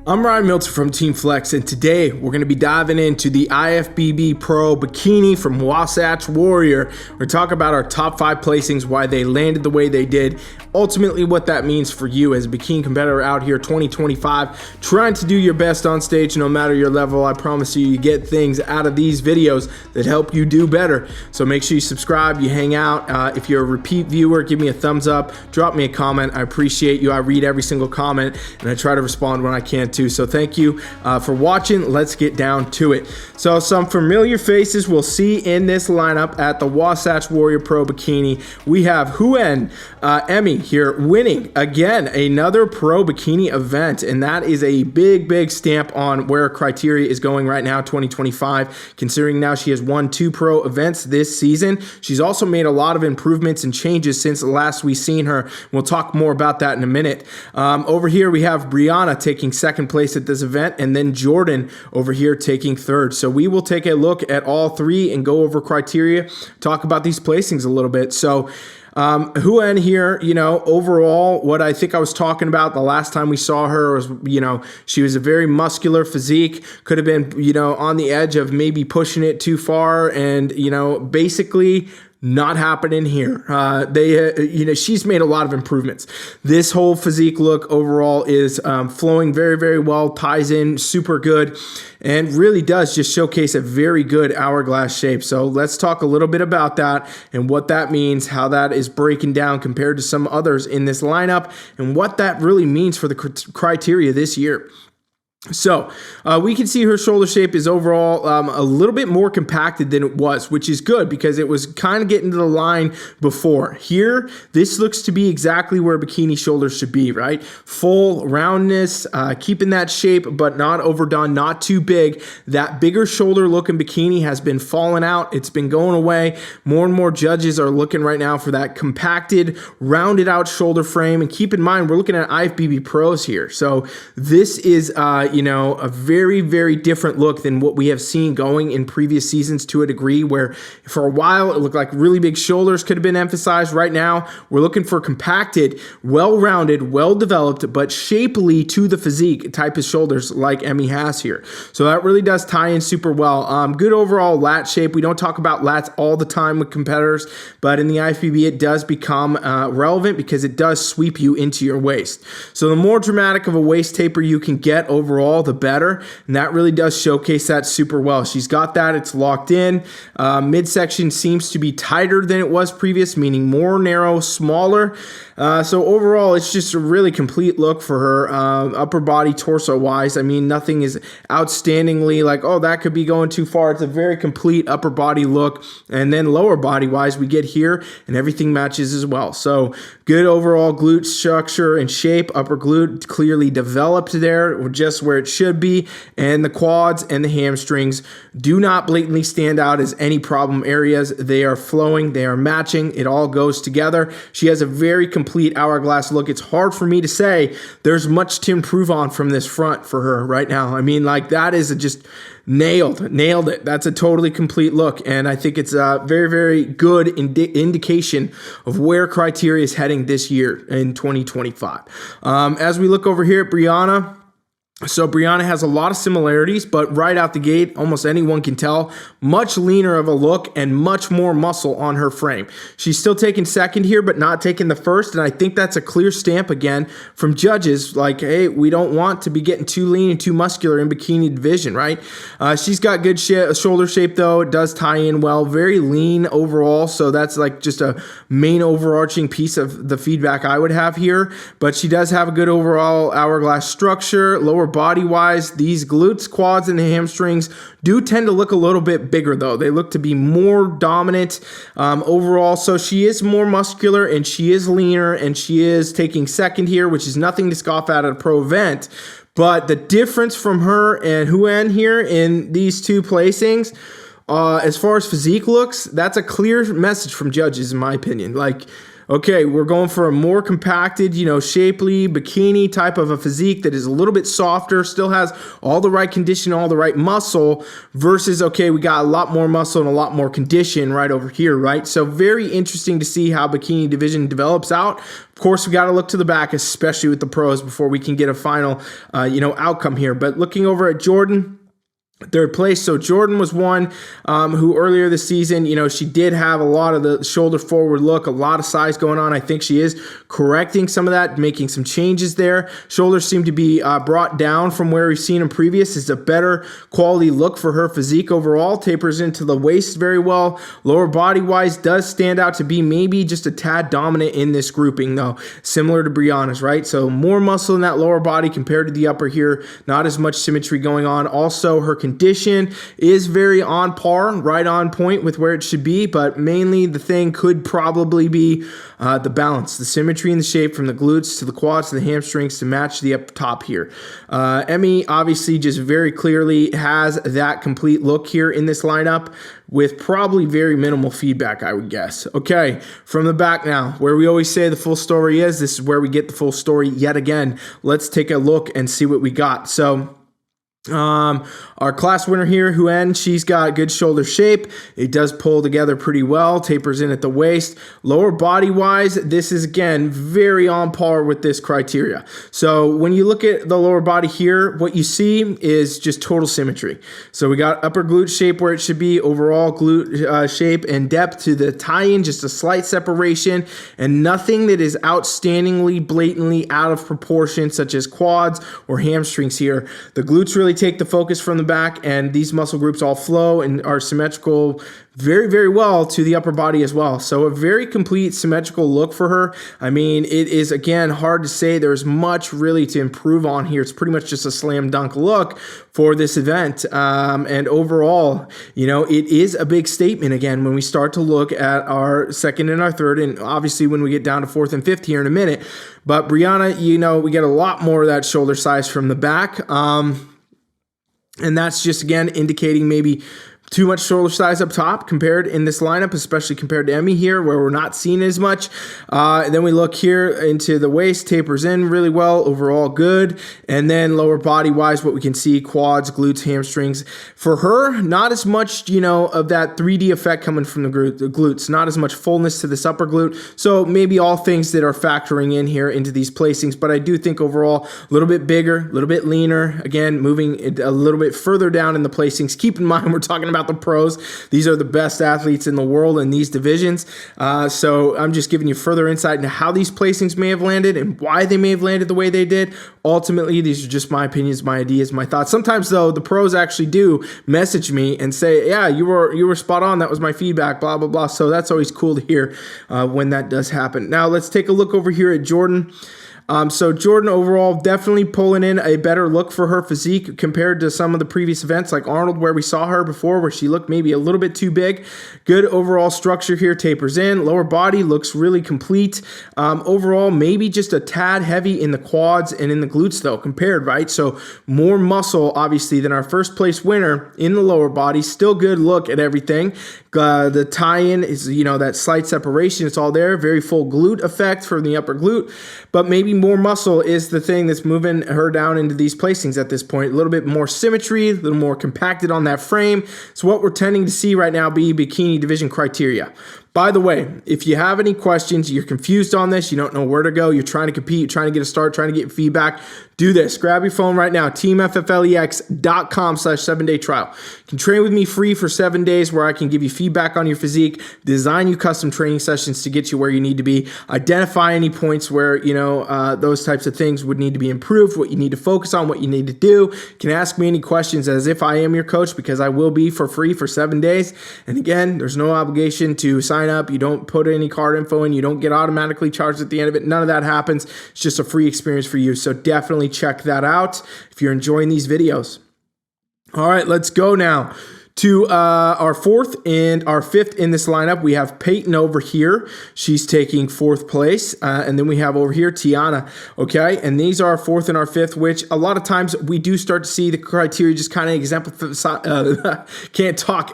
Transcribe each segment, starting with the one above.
I'm Milton from Team Flex, and today we're going to be diving into the IFBB Pro Bikini from Wasatch Warrior. We're going to talk about our top 5 placings, why they landed the way they did, ultimately what that means for you as a bikini competitor out here 2025, trying to do your best on stage no matter your level. I promise you get things out of these videos that help you do better. So make sure you subscribe, you hang out. If you're a repeat viewer, give me a thumbs up, drop me a comment. I appreciate you. I read every single comment and I try to respond when I can too. So thank you for watching. Let's get down to it. So some familiar faces we'll see in this lineup at the Wasatch Warrior Pro Bikini. We have Huen Emmy here winning again another Pro Bikini event, and that is a big stamp on where criteria is going right now 2025, considering now she has won 2 pro events this season. She's also made a lot of improvements and changes since the last we seen her. We'll talk more about that in a minute. Over here we have Brianna taking 2nd place at this event, and then Jordan over here taking 3rd. So we will take a look at all 3 and go over criteria, talk about these placings a little bit. So Huen here, overall, what I think I was talking about the last time we saw her was, she was a very muscular physique, could have been, on the edge of maybe pushing it too far, and, basically not happening here. She's made a lot of improvements. This whole physique look overall is flowing very well, ties in super good, and really does just showcase a very good hourglass shape. So let's talk a little bit about that and what that means, how that is breaking down compared to some others in this lineup, and what that really means for the criteria this year. So we can see her shoulder shape is overall a little bit more compacted than it was, which is good because it was kind of getting to the line before. Here, this looks to be exactly where bikini shoulders should be, right? Full roundness, keeping that shape, but not overdone, not too big. That bigger shoulder look in bikini has been falling out. It's been going away. More and more judges are looking right now for that compacted, rounded out shoulder frame. And keep in mind, we're looking at IFBB pros here. So this is, a very different look than what we have seen going in previous seasons to a degree, where for a while it looked like really big shoulders could have been emphasized. Right now, we're looking for compacted, well-rounded, well-developed, but shapely to the physique type of shoulders like Emmy has here. So that really does tie in super well. Good overall lat shape. We don't talk about lats all the time with competitors, but in the IFBB it does become relevant because it does sweep you into your waist. So the more dramatic of a waist taper you can get overall, the better, and that really does showcase that super well. She's got that, it's locked in. Midsection seems to be tighter than it was previous, meaning more narrow, smaller. So overall, it's just a really complete look for her, upper body, torso wise. I mean, nothing is outstandingly like, oh, that could be going too far. It's a very complete upper body look, and then lower body wise, we get here, and everything matches as well. So good overall glute structure and shape. Upper glute clearly developed there, just where it should be, and the quads and the hamstrings do not blatantly stand out as any problem areas. They are flowing, they are matching, it all goes together. She has a very complete hourglass look. It's hard for me to say there's much to improve on from this front for her right now. I mean, like, that is just nailed it. That's a totally complete look, and I think it's a very good indication of where criteria is heading this year in 2025. As we look over here at Brianna, so Brianna has a lot of similarities, but right out the gate, almost anyone can tell, much leaner of a look and much more muscle on her frame. She's still taking 2nd here, but not taking the 1st, and I think that's a clear stamp again from judges, like, hey, we don't want to be getting too lean and too muscular in bikini division, right? She's got good shoulder shape, though. It does tie in well. Very lean overall, so that's like just a main overarching piece of the feedback I would have here, but she does have a good overall hourglass structure. Lower body wise, these glutes, quads, and the hamstrings do tend to look a little bit bigger, though. They look to be more dominant overall. So she is more muscular and she is leaner, and she is taking 2nd here, which is nothing to scoff at a pro event. But the difference from her and Huen here in these 2 placings, as far as physique looks, that's a clear message from judges, in my opinion. Like, Okay, we're going for a more compacted, shapely bikini type of a physique that is a little bit softer, still has all the right condition, all the right muscle, versus, okay, we got a lot more muscle and a lot more condition right over here, right? So very interesting to see how bikini division develops out. Of course, we got to look to the back, especially with the pros, before we can get a final, outcome here. But looking over at Jordan, third place. So Jordan was one who earlier this season, she did have a lot of the shoulder forward look, a lot of size going on. I think she is correcting some of that, making some changes there. Shoulders seem to be brought down from where we've seen them previous. It's a better quality look for her physique overall. Tapers into the waist very well. Lower body wise does stand out to be maybe just a tad dominant in this grouping though, similar to Brianna's, right? So more muscle in that lower body compared to the upper here. Not as much symmetry going on. Also, her condition is very on par, right on point with where it should be, but mainly the thing could probably be the balance, the symmetry and the shape from the glutes to the quads to the hamstrings to match the up top here. Emmy obviously just very clearly has that complete look here in this lineup with probably very minimal feedback, I would guess. Okay, from the back now, where we always say the full story is, this is where we get the full story yet again. Let's take a look and see what we got. So our class winner here, Huyen, she's got good shoulder shape. It does pull together pretty well, tapers in at the waist. Lower body wise, this is again very on par with this criteria. So when you look at the lower body here, what you see is just total symmetry. So we got upper glute shape where it should be, overall glute shape and depth to the tie-in, just a slight separation and nothing that is outstandingly blatantly out of proportion, such as quads or hamstrings here. The glutes really take the focus from the back, and these muscle groups all flow and are symmetrical very, very well to the upper body as well. So a very complete symmetrical look for her. I mean, it is, again, hard to say there's much really to improve on here. It's pretty much just a slam dunk look for this event. And overall, it is a big statement, again, when we start to look at our second and our third, and obviously when we get down to fourth and fifth here in a minute. But Brianna, we get a lot more of that shoulder size from the back. And that's just, again, indicating maybe too much shoulder size up top compared in this lineup, especially compared to Emmy here, where we're not seeing as much. Then we look here into the waist, tapers in really well, overall good. And then lower body wise, what we can see, quads, glutes, hamstrings. For her, not as much, of that 3D effect coming from the glutes, not as much fullness to this upper glute. So maybe all things that are factoring in here into these placings. But I do think overall, a little bit bigger, a little bit leaner. Again, moving a little bit further down in the placings. Keep in mind, we're talking about the pros. These are the best athletes in the world in these divisions. So I'm just giving you further insight into how these placings may have landed and why they may have landed the way they did. Ultimately, these are just my opinions, my ideas, my thoughts. Sometimes, though, the pros actually do message me and say, yeah, you were spot on. That was my feedback, blah, blah, blah. So that's always cool to hear when that does happen. Now, let's take a look over here at Jordan. So Jordan overall definitely pulling in a better look for her physique compared to some of the previous events like Arnold, where we saw her before, where she looked maybe a little bit too big. Good overall structure here, tapers in. Lower body looks really complete. Overall, maybe just a tad heavy in the quads and in the glutes though, compared, right? So more muscle, obviously, than our first place winner in the lower body. Still good look at everything. The tie-in is, that slight separation. It's all there. Very full glute effect from the upper glute, but maybe more muscle is the thing that's moving her down into these placings at this point. A little bit more symmetry, a little more compacted on that frame. So what we're tending to see right now be bikini division criteria. By the way, if you have any questions, you're confused on this, you don't know where to go, you're trying to compete, you're trying to get a start, trying to get feedback, do this. Grab your phone right now, teamfflex.com/7-day trial. You can train with me free for 7 days where I can give you feedback on your physique, design you custom training sessions to get you where you need to be, identify any points where, those types of things would need to be improved, what you need to focus on, what you need to do. You can ask me any questions as if I am your coach, because I will be for free for 7 days. And again, there's no obligation to sign up. You don't put any card info in. You don't get automatically charged at the end of it. None of that happens. It's just a free experience for you. So definitely check that out if you're enjoying these videos. All right, let's go now To our fourth and our fifth in this lineup, we have Peyton over here. She's taking fourth place. And then we have over here Tiana, okay? And these are our fourth and our fifth, which a lot of times we do start to see the criteria just kind of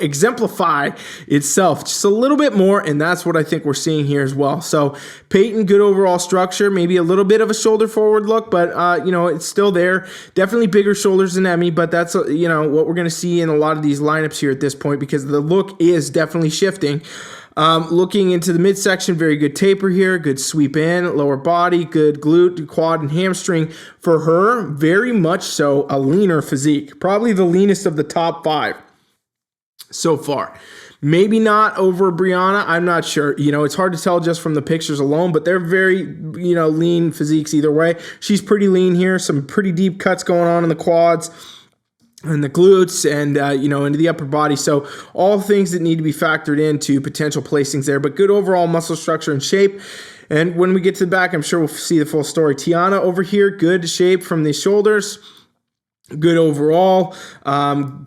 exemplify itself just a little bit more, and that's what I think we're seeing here as well. So Peyton, good overall structure, maybe a little bit of a shoulder forward look, but you know, it's still there. Definitely bigger shoulders than Emmy, but that's you know, what we're going to see in a lot of these lineups here at this point, because the look is definitely shifting. Looking into the midsection, very good taper here, good sweep in, lower body, good glute, quad, and hamstring. For her, very much so a leaner physique, probably the leanest of the top 5 so far. Maybe not over Brianna, I'm not sure. You know, it's hard to tell just from the pictures alone, but they're very, you know, lean physiques either way. She's pretty lean here, some pretty deep cuts going on in the quads and the glutes and, you know, into the upper body. So all things that need to be factored into potential placings there, but good overall muscle structure and shape. And when we get to the back, I'm sure we'll see the full story. Tiana over here, good shape from the shoulders. Good overall,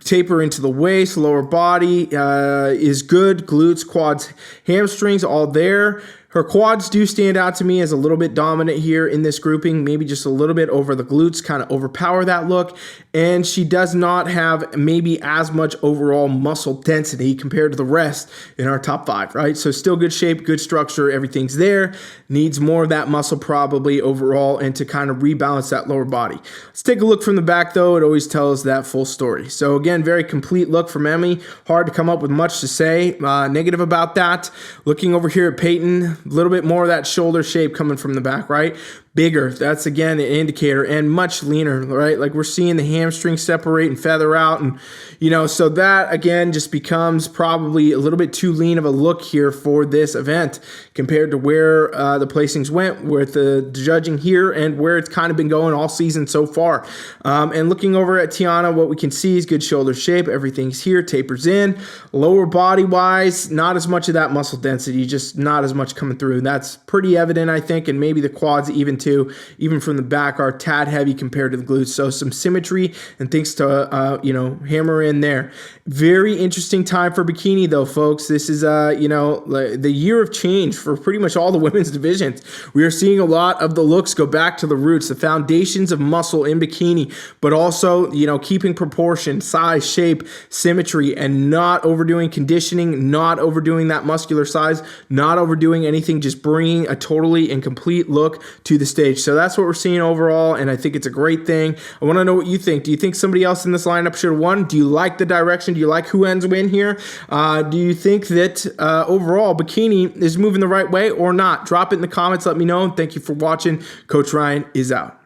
taper into the waist, lower body is good, glutes, quads, hamstrings, all there. Her quads do stand out to me as a little bit dominant here in this grouping, maybe just a little bit over the glutes, kind of overpower that look. And she does not have maybe as much overall muscle density compared to the rest in our top 5, right? So still good shape, good structure, everything's there. Needs more of that muscle probably overall and to kind of rebalance that lower body. Let's take a look from the back though. It always tells that full story. So again, very complete look from Emmy. Hard to come up with much to say negative about that. Looking over here at Peyton, a little bit more of that shoulder shape coming from the back, right? Bigger, that's again an indicator, and much leaner, right? Like we're seeing the hamstring separate and feather out, and you know, so that again just becomes probably a little bit too lean of a look here for this event compared to where the placings went with the judging here and where it's kind of been going all season so far. And looking over at Tiana, what we can see is good shoulder shape, everything's here, tapers in. Lower body wise, not as much of that muscle density, just not as much coming through. That's pretty evident, I think, and maybe the quads even from the back are tad heavy compared to the glutes. So some symmetry and things to you know, hammer in there. Very interesting time for bikini though, folks. This is you know, the year of change for pretty much all the women's divisions. We are seeing a lot of the looks go back to the roots, the foundations of muscle in bikini, but also, you know, keeping proportion, size, shape, symmetry, and not overdoing conditioning, not overdoing that muscular size, not overdoing anything, just bringing a totally and complete look to the stage. So that's what we're seeing overall, and I think it's a great thing. I want to know what you think. Do you think somebody else in this lineup should have won? Do you like the direction? Do you like who ends win here? Do you think that overall bikini is moving the right way or not? Drop it in the comments. Let me know. Thank you for watching. Coach Ryan is out.